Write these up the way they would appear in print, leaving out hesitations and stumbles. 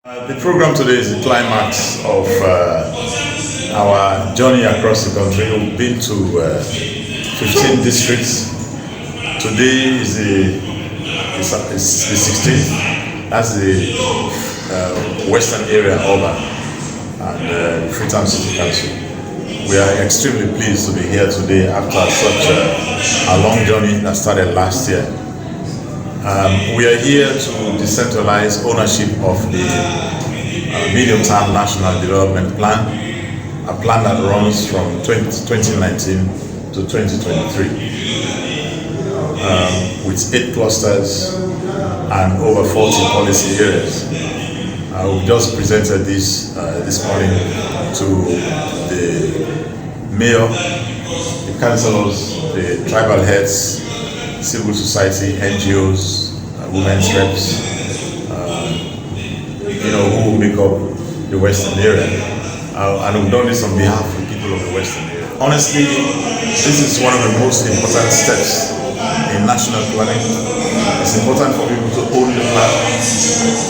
The program today is the climax of our journey across the country. We've been to 15 districts. Today is the 16th. That's the western area urban and Freetown City Council. We are extremely pleased to be here today after such a long journey that started last year. We are here to decentralize ownership of the medium-term national development plan, a plan that runs from 2019 to 2023, with 8 clusters and over 40 policy areas. We just presented this morning to the mayor, the councillors, the tribal heads, civil society, NGOs, women's reps, who will make up the Western area. And we've done this on behalf of the people of the Western area. Honestly, this is one of the most important steps in national planning. It's important for people to own the plan.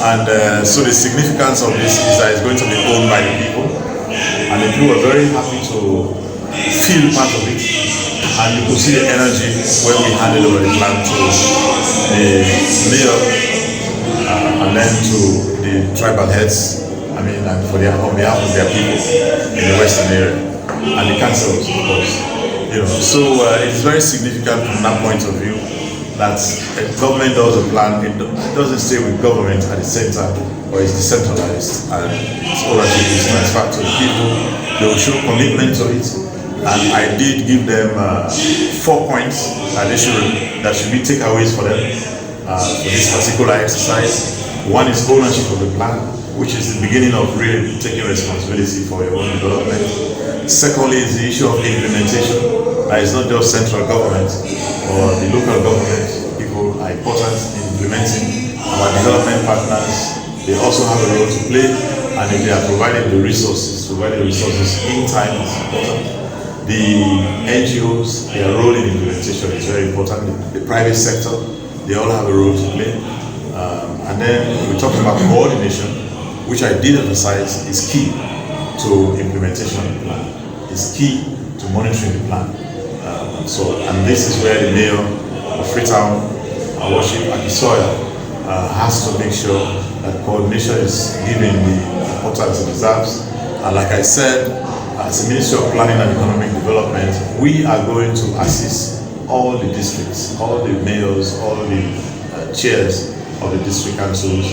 And so the significance of this is that it's going to be owned by the people. And the people are very happy to feel part of it. And you could see the energy when we handed over the plan to the mayor and then to the tribal heads, and on behalf of their people in the Western area, and the councils, of course. So it's very significant from that point of view that if government does a plan, it doesn't stay with government at the center, or it's decentralized and its ownership is transferred to the people. They will show commitment to it. And I did give them 4 points that should be takeaways for them for this particular exercise. One is ownership of the plan, which is the beginning of really taking responsibility for your own development. Secondly is the issue of implementation. That is not just central government or the local government. People are important in implementing. Our development partners, they also have a role to play, and if they are providing the resources in time is important. The NGOs, their role in implementation is very important. The private sector, they all have a role to play. And then we're talking about coordination, which I did emphasize is key to implementation of the plan. It's key to monitoring the plan. And this is where the mayor of Freetown, our worship Akisoya, has to make sure that coordination is given the importance it deserves. And like I said, as the Ministry of Planning and Economic Development, we are going to assist all the districts, all the mayors, all the chairs of the district councils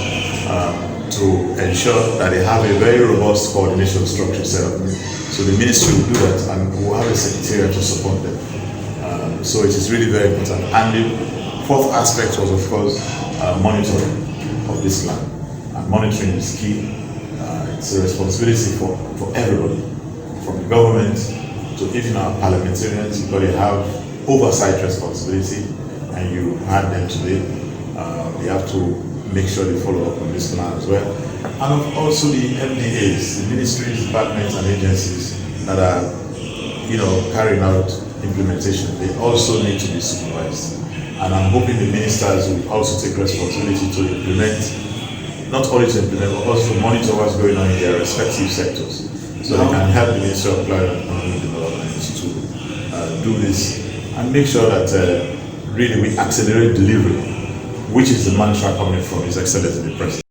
to ensure that they have a very robust coordination structure set up. So the ministry will do that, and we'll have a secretariat to support them. So it is really very important. And the 4th aspect was, of course, monitoring of this land. And monitoring is key. It's a responsibility for everybody. From the government to even our parliamentarians, because they have oversight responsibility, and you had them today. They have to make sure they follow up on this plan as well. And also the MDAs, the ministries, departments, and agencies that are, carrying out implementation. They also need to be supervised. And I'm hoping the ministers will also take responsibility to implement, not only to implement, but also to monitor what's going on in their respective sectors. So they can help the Ministry of Planning and Economic Development to do this and make sure that really we accelerate delivery, which is the mantra coming from His Excellency the President.